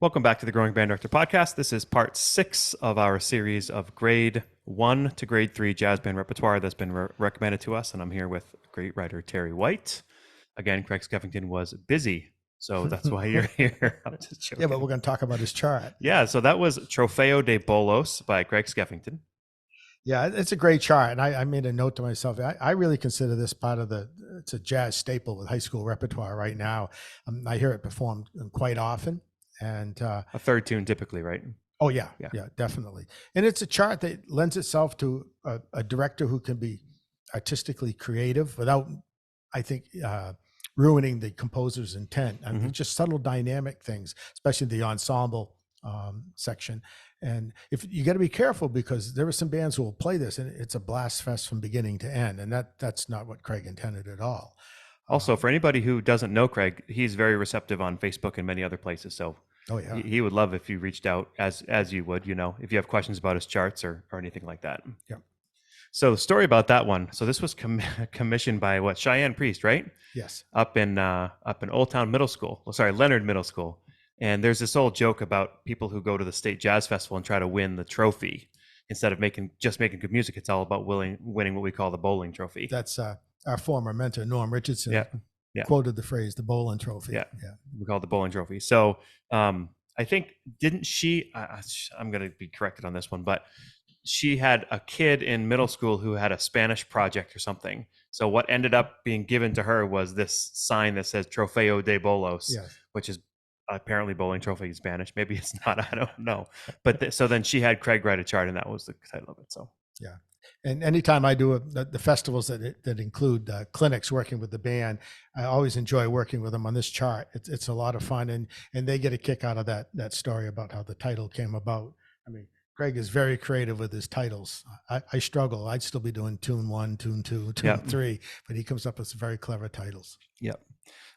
Welcome back to the Growing Band Director Podcast. This is part 6 of our series of grade 1 to grade 3 jazz band repertoire that's been recommended to us. And I'm here with great writer Terry White. Again, Craig Skeffington was busy, so that's why you're here. I'm just joking. Yeah, but we're going to talk about his chart. Yeah, so that was Trofeo de Bolos by Craig Skeffington. Yeah, it's a great chart. And I made a note to myself. I really consider this part of it's a jazz staple with high school repertoire right now. I hear it performed quite often. And a third tune typically, right? Oh, yeah, definitely. And it's a chart that lends itself to a director who can be artistically creative without, I think, ruining the composer's intent. I mean, just subtle dynamic things, especially the ensemble section. And if you got to be careful, because there are some bands who will play this and it's a blast fest from beginning to end. And that's not what Craig intended at all. Also, for anybody who doesn't know Craig, he's very receptive on Facebook and many other places. So he would love if you reached out as you would, if you have questions about his charts or anything like that. Yeah. So the story about that one. So this was commissioned by Cheyenne Priest, right? Yes. Up in Old Town Middle School. Well, sorry, Leonard Middle School. And there's this old joke about people who go to the State Jazz Festival and try to win the trophy instead of making good music. It's all about winning what we call the bowling trophy. That's our former mentor, Norm Richardson, quoted the phrase, the bowling trophy. Yeah. We call it the bowling trophy. So I think, didn't she, I'm going to be corrected on this one, but she had a kid in middle school who had a Spanish project or something. So what ended up being given to her was this sign that says Trofeo de Bolos, which is apparently bowling trophy in Spanish. Maybe it's not, I don't know. But so then she had Craig write a chart, and that was the title of it. So yeah. And anytime I do the festivals that include clinics working with the band, I always enjoy working with them on this chart. It's a lot of fun, and they get a kick out of that story about how the title came about. I mean, Craig is very creative with his titles. I struggle. I'd still be doing tune 1, tune 2, tune 3, but he comes up with some very clever titles. Yep.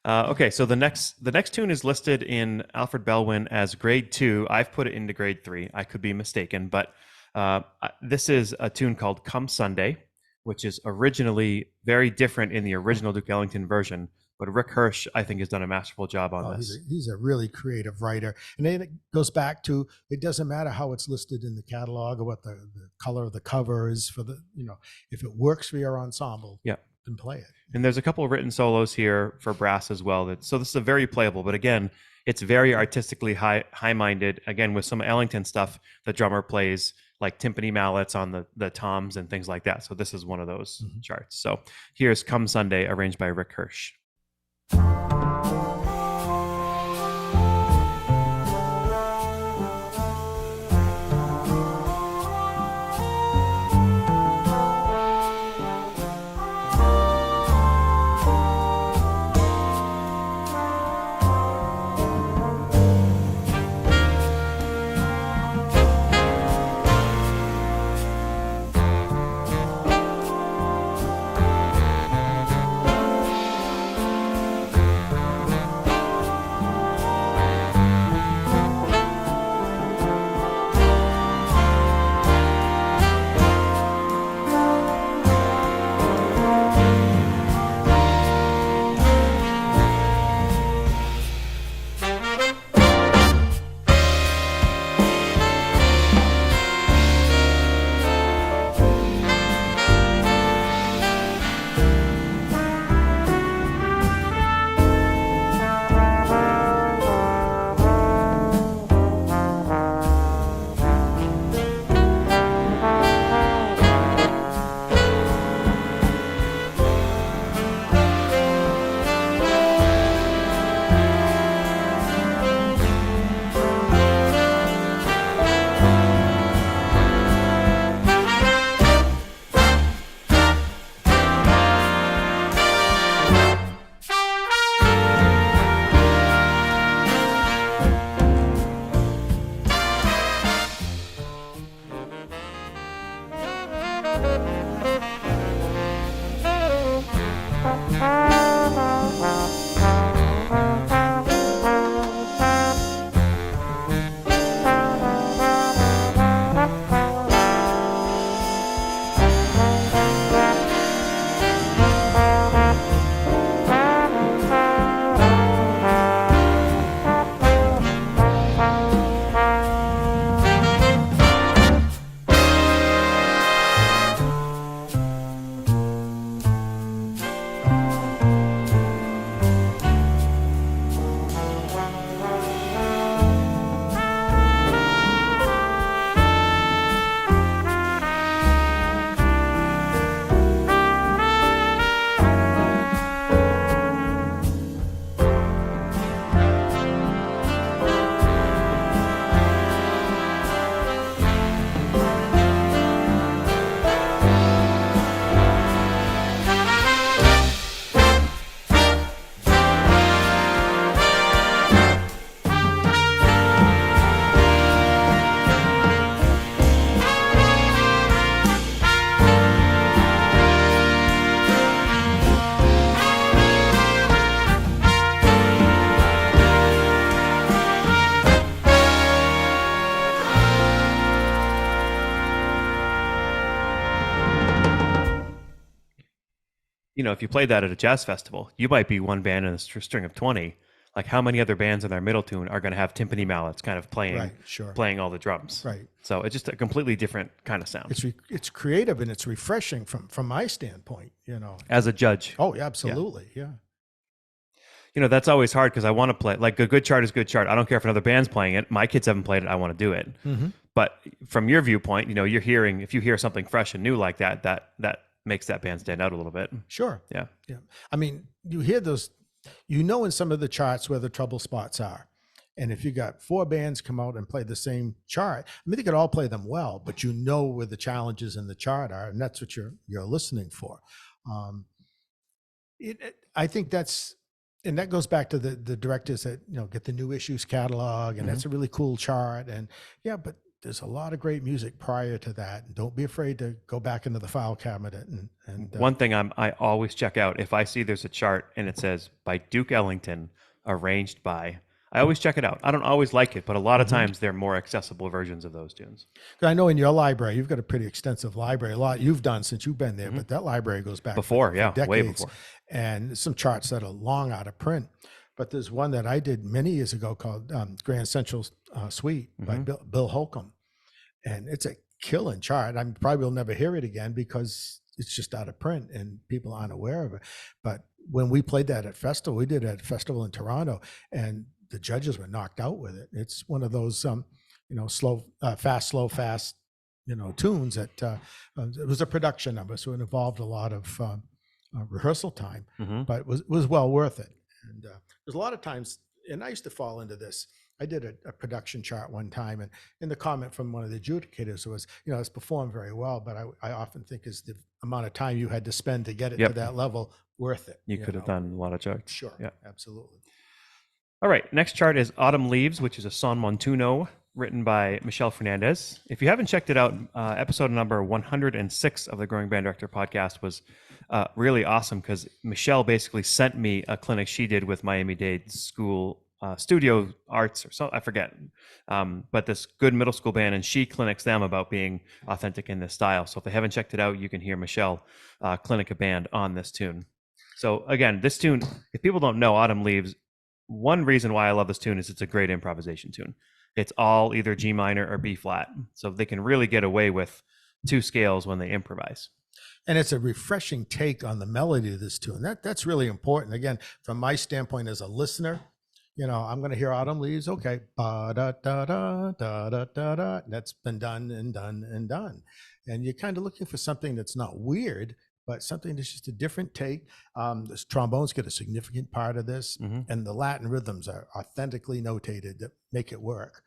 Okay, so the next tune is listed in Alfred Bellwin as grade 2. I've put it into grade 3. I could be mistaken, but this is a tune called Come Sunday, which is originally very different in the original Duke Ellington version. But Rick Hirsch, I think, has done a masterful job on this. He's a really creative writer. And then it goes back to, it doesn't matter how it's listed in the catalog or what the color of the cover is for the, if it works for your ensemble, then play it. And there's a couple of written solos here for brass as well. So this is a very playable, but again, it's very artistically high-minded. Again, with some Ellington stuff, the drummer plays like timpani mallets on the toms and things like that. So this is one of those charts. So here's Come Sunday, arranged by Rick Hirsch. if you played that at a jazz festival, you might be one band in a string of 20. Like, how many other bands in their middle tune are going to have timpani mallets kind of playing, Right, sure. playing all the drums? Right. So it's just a completely different kind of sound. It's creative and it's refreshing from my standpoint, As a judge, Oh, yeah, absolutely. Yeah. that's always hard because I want to play. Like, a good chart is good chart. I don't care if another band's playing it. My kids haven't played it. I want to do it. Mm-hmm. But from your viewpoint, you're hearing, if you hear something fresh and new like that, that makes that band stand out a little bit. Sure. Yeah. Yeah. I mean, you hear those, in some of the charts where the trouble spots are. And if you got 4 bands come out and play the same chart, I mean, they could all play them well, but where the challenges in the chart are, and that's what you're listening for. I think and that goes back to the directors that, get the new issues catalog, and that's a really cool chart. And yeah, but there's a lot of great music prior to that. And don't be afraid to go back into the file cabinet. And one thing I always check out, if I see there's a chart and it says by Duke Ellington, arranged by, I always check it out. I don't always like it, but a lot of times they're more accessible versions of those tunes. I know in your library, you've got a pretty extensive library, a lot you've done since you've been there, but that library goes back Before, for yeah, decades, way before. And some charts that are long out of print. But there's one that I did many years ago called Grand Central Suite by Bill Holcomb. And it's a killing chart. I probably will never hear it again because it's just out of print and people aren't aware of it. But when we played that at festival, we did it at a festival in Toronto, and the judges were knocked out with it. It's one of those, slow, fast, tunes that it was a production number, so it involved a lot of rehearsal time, but it was well worth it. And there's a lot of times, and I used to fall into this. I did a production chart one time, and the comment from one of the adjudicators was, it's performed very well, but I often think is the amount of time you had to spend to get it to that level worth it. You could have done a lot of charts. Sure. Yeah, absolutely. All right, next chart is Autumn Leaves, which is a Son Montuno written by Michelle Fernandez. If you haven't checked it out, episode number 106 of the Growing Band Director podcast was really awesome because Michelle basically sent me a clinic she did with Miami-Dade School Studio Arts or so, I forget. But this good middle school band, and she clinics them about being authentic in this style. So if they haven't checked it out, you can hear Michelle clinic a band on this tune. So again, this tune, if people don't know Autumn Leaves, one reason why I love this tune is it's a great improvisation tune. It's all either G minor or B flat. So they can really get away with 2 scales when they improvise. And it's a refreshing take on the melody of this tune. That's really important. Again, from my standpoint as a listener, I'm going to hear Autumn Leaves. Okay. Ba, da, da, da, da, da, da, da. That's been done and done and done. And you're kind of looking for something that's not weird, but something that's just a different take. This trombones get a significant part of this, and the Latin rhythms are authentically notated that make it work.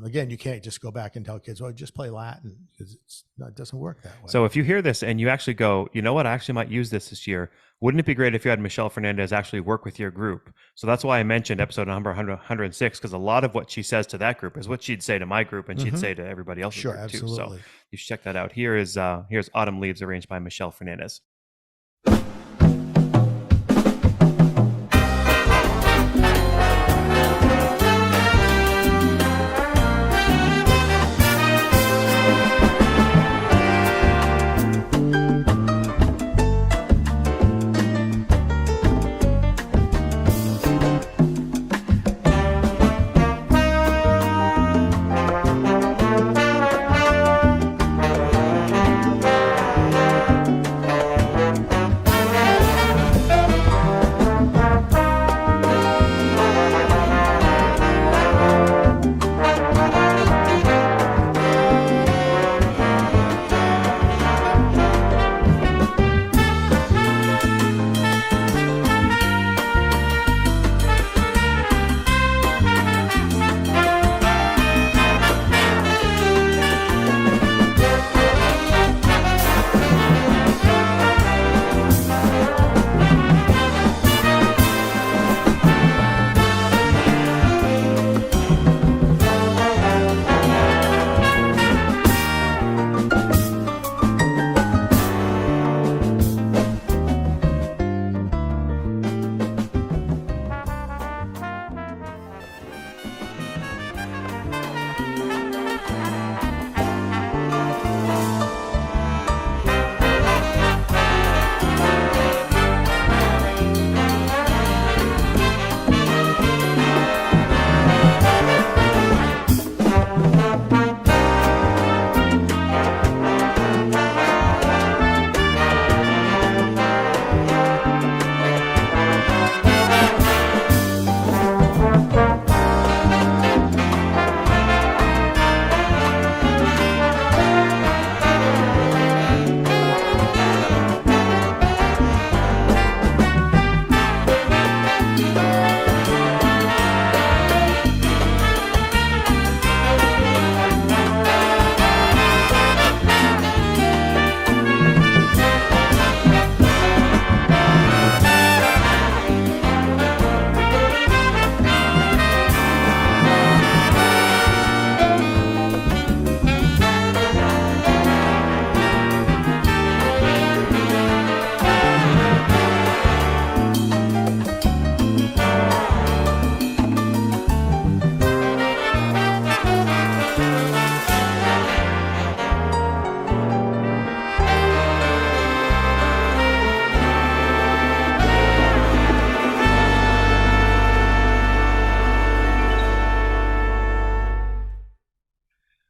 Again, you can't just go back and tell kids, well, just play Latin, because it doesn't work that way. So if you hear this and you actually go, you know what, I actually might use this year, wouldn't it be great if you had Michelle Fernandez actually work with your group? So that's why I mentioned episode number 106, because a lot of what she says to that group is what she'd say to my group and she'd say to everybody else's group absolutely. Too. So you should check that out. Here's Autumn Leaves, arranged by Michelle Fernandez.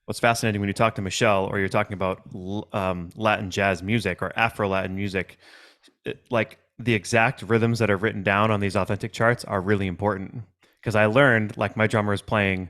what's fascinating when you talk to Michelle or you're talking about Latin jazz music or Afro Latin music, like the exact rhythms that are written down on these authentic charts are really important. Because I learned, like, my drummer is playing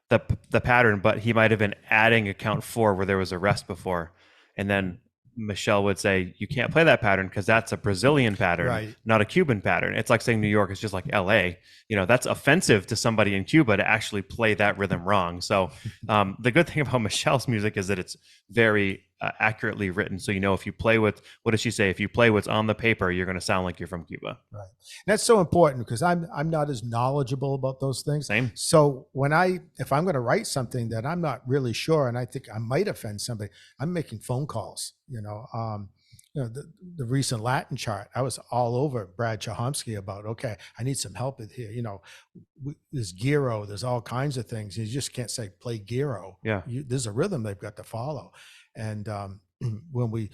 the pattern, but he might have been adding a count 4 where there was a rest before, and then Michelle would say, you can't play that pattern because that's a Brazilian pattern, Right. not a Cuban pattern. It's like saying New York is just like LA. That's offensive to somebody in Cuba to actually play that rhythm wrong. So the good thing about Michelle's music is that it's very accurately written. So, if you play with, what does she say? If you play what's on the paper, you're going to sound like you're from Cuba. Right. And that's so important because I'm not as knowledgeable about those things. Same. So if I'm going to write something that I'm not really sure and I think I might offend somebody, I'm making phone calls. The recent Latin chart, I was all over Brad Chomsky about, okay, I need some help with here. There's gyro, there's all kinds of things. You just can't say play gyro. Yeah. There's a rhythm they've got to follow. And when we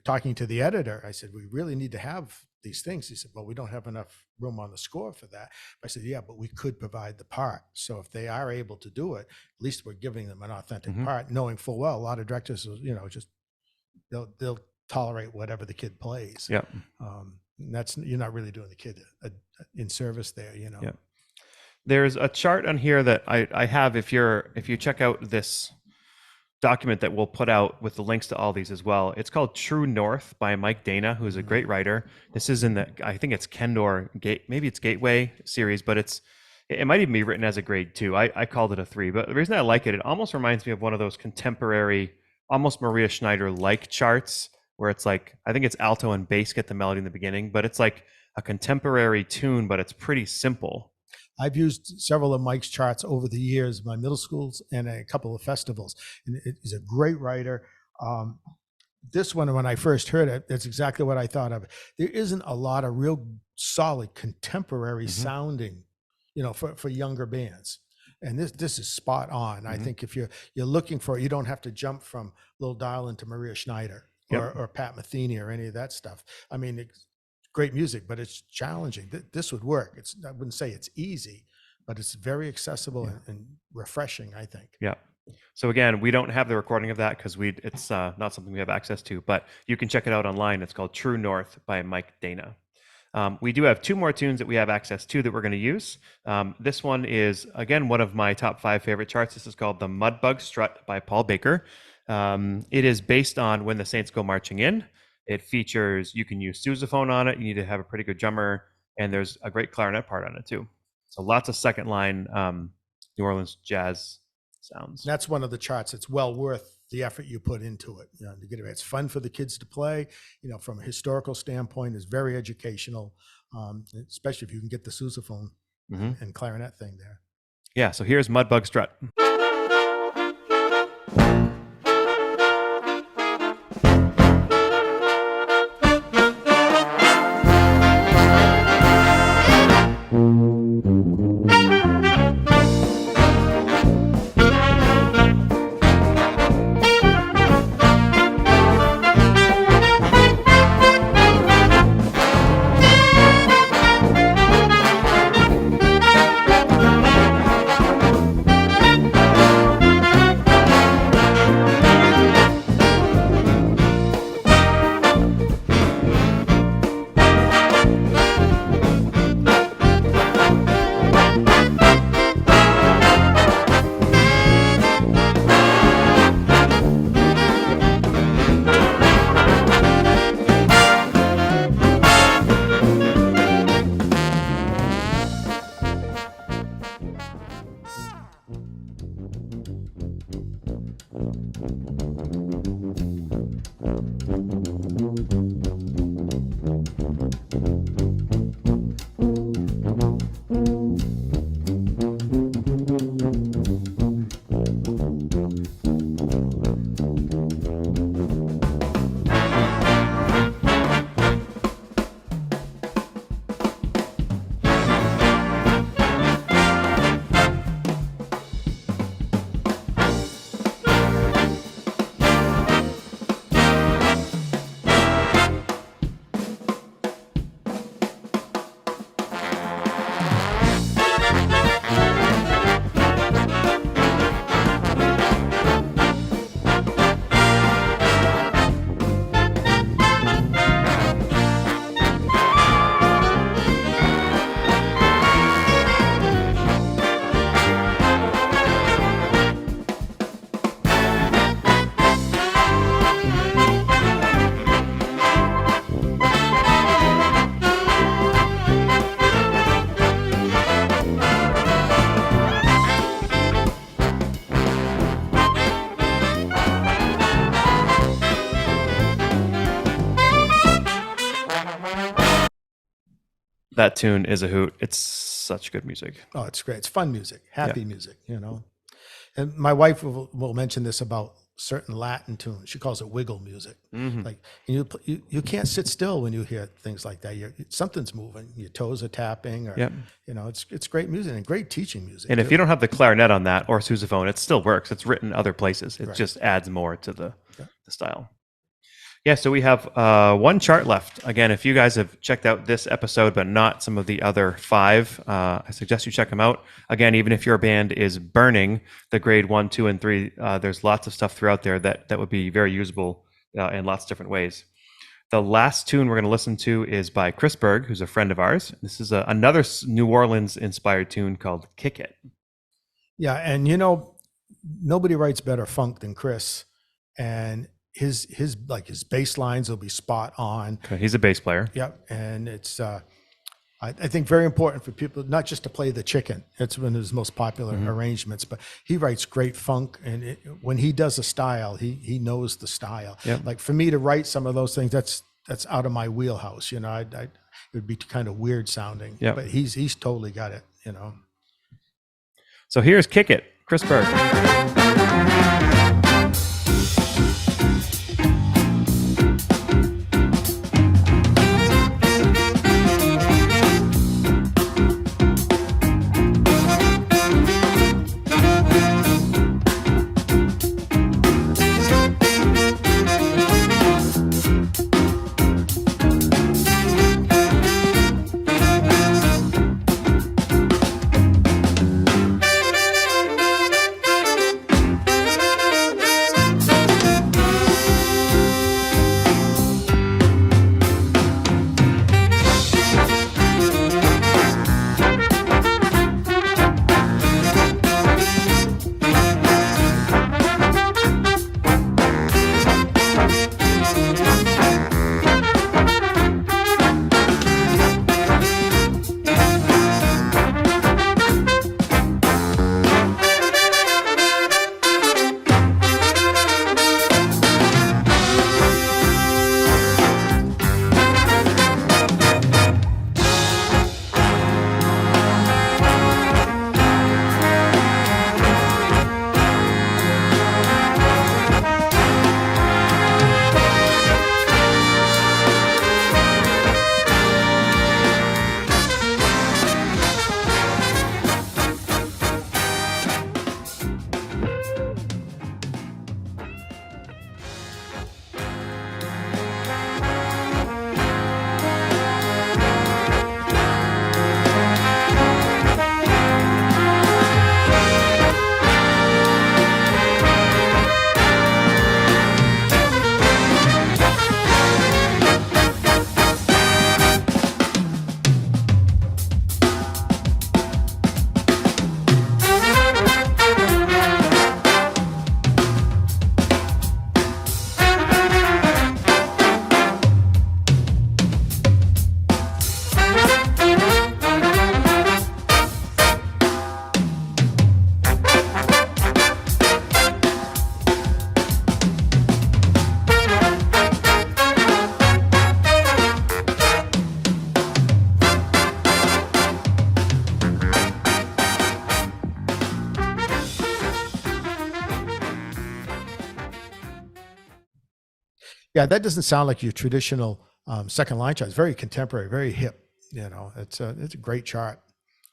talking to the editor, I said, we really need to have these things. He said, well, we don't have enough room on the score for that. I said, yeah, but we could provide the part. So if they are able to do it, at least we're giving them an authentic part, knowing full well a lot of directors, just they'll tolerate whatever the kid plays. Yeah. You're not really doing the kid in service there. Yeah. There's a chart on here that I have. If you check out this document that we'll put out with the links to all these as well. It's called True North by Mike Dana, who's a great writer. This is I think it's Kendor maybe it's Gateway series, but it might even be written as a grade 2. I called it a 3, but the reason I like it almost reminds me of one of those contemporary, almost Maria Schneider-like charts where it's like, I think it's alto and bass get the melody in the beginning, but it's like a contemporary tune, but it's pretty simple. I've used several of Mike's charts over the years, my middle schools and a couple of festivals. And he's a great writer. This one, when I first heard it, that's exactly what I thought of. There isn't a lot of real solid contemporary sounding, for younger bands. And this is spot on. I think if you're looking for it, you don't have to jump from Lil Dial into Maria Schneider or Pat Metheny or any of that stuff. I mean, it's great music, but it's challenging. This would work. I wouldn't say it's easy, but it's very accessible and refreshing, I think. Yeah. So again, we don't have the recording of that because it's not something we have access to, but you can check it out online. It's called True North by Mike Dana. We do have 2 more tunes that we have access to that we're going to use. This one is, again, one of my top 5 favorite charts. This is called The Mudbug Strut by Paul Baker. It is based on When the Saints Go Marching In. It features, you can use sousaphone on it. You need to have a pretty good drummer, and there's a great clarinet part on it too. So lots of second line New Orleans jazz sounds. That's one of the charts. It's well worth the effort you put into it. To get it. It's fun for the kids to play. From a historical standpoint, it's very educational, especially if you can get the sousaphone and clarinet thing there. Yeah. So here's Mudbug Strut. that tune is a hoot. It's such good music. Oh, it's great. It's fun music, happy music, you know. And my wife will mention this about certain Latin tunes. She calls it wiggle music. Mm-hmm. Like, and you can't sit still when you hear things like that. Something's moving. Your toes are tapping, or Yep. you know, it's great music and great teaching music. And if too. you don't have the clarinet on that or sousaphone, it still works. It's written other places. It Right. just adds more to the Yeah. style. Yeah, so we have one chart left. Again, if you guys have checked out this episode, but not some of the other 5, I suggest you check them out. Again, even if your band is burning the grade 1, 2, and 3, there's lots of stuff throughout there that would be very usable in lots of different ways. The last tune we're going to listen to is by Chris Berg, who's a friend of ours. This is another New Orleans-inspired tune called Kick It. Yeah, and you know, nobody writes better funk than Chris, and his bass lines will be spot on. Okay, he's a bass player. Yep, and it's I think very important for people not just to play the chicken. It's one of his most popular arrangements, but he writes great funk, and when he does a style, he knows the style. Yep. Like for me to write some of those things, that's out of my wheelhouse. You know, it would be kind of weird sounding. Yep. But he's totally got it. You know. So here's Kick It, Chris Berg. Yeah, that doesn't sound like your traditional second line chart. It's very contemporary, very hip. You know, it's a great chart.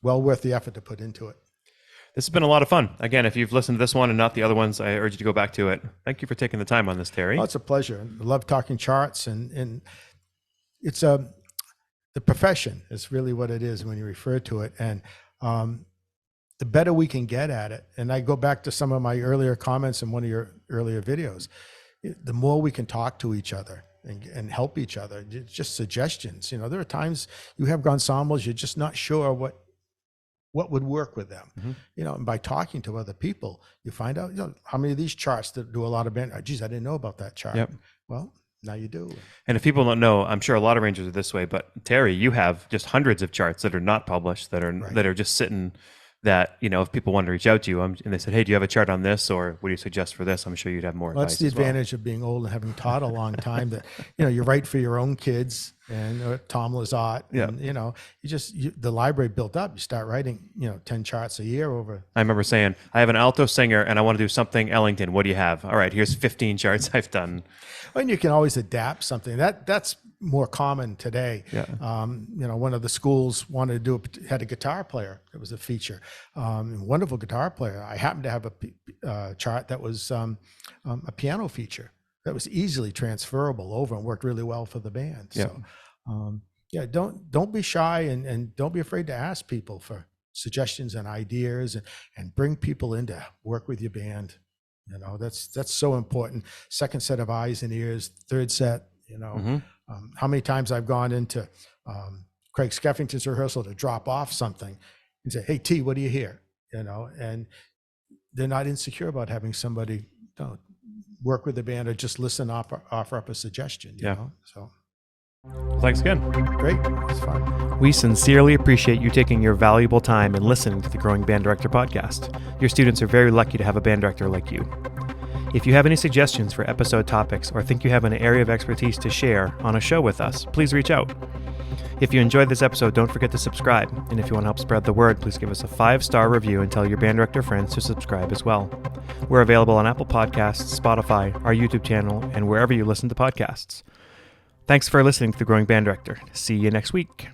Well worth the effort to put into it. This has been a lot of fun. Again, if you've listened to this one and not the other ones, I urge you to go back to it. Thank you for taking the time on this, Terry. Oh, it's a pleasure. I love talking charts, and it's the profession is really what it is when you refer to it. And the better we can get at it, and I go back to some of my earlier comments in one of your earlier videos, the more we can talk to each other and help each other, just suggestions. You know, there are times you have ensembles, you're just not sure what would work with them. Mm-hmm. You know, and by talking to other people, you find out, you know, how many of these charts that do a lot of band, geez, I didn't know about that chart. Yep. Well, now you do. And if people don't know, I'm sure a lot of arrangers are this way, but Terry, you have just hundreds of charts that are not published, that are Right. that are just sitting that, if people want to reach out to you and they said, hey, do you have a chart on this, or what do you suggest for this? I'm sure you'd have more Well, advice that's the as well. advantage of being old and having taught a long time, that, you write for your own kids, and Tom Lazat, Yeah. and, the library built up, you start writing, 10 charts a year over. I remember saying, I have an alto singer and I want to do something Ellington. What do you have? All right, here's 15 charts I've done. And you can always adapt something. That's more common today. Yeah. One of the schools wanted to had a guitar player. It was a feature. Wonderful guitar player. I happened to have a chart that was a piano feature that was easily transferable over and worked really well for the band. Yeah. So, don't be shy, and don't be afraid to ask people for suggestions and ideas, and bring people in to work with your band. That's so important. Second set of eyes and ears, third set, Mm-hmm. How many times I've gone into Craig Skeffington's rehearsal to drop off something and say, hey, T, what do you hear? And they're not insecure about having somebody work with the band or just listen, offer up a suggestion. You know? So Thanks again. great. It's fun. We sincerely appreciate you taking your valuable time and listening to the Growing Band Director podcast. Your students are very lucky to have a band director like you. If you have any suggestions for episode topics or think you have an area of expertise to share on a show with us, please reach out. If you enjoyed this episode, don't forget to subscribe. And if you want to help spread the word, please give us a 5-star review and tell your band director friends to subscribe as well. We're available on Apple Podcasts, Spotify, our YouTube channel, and wherever you listen to podcasts. Thanks for listening to The Growing Band Director. See you next week.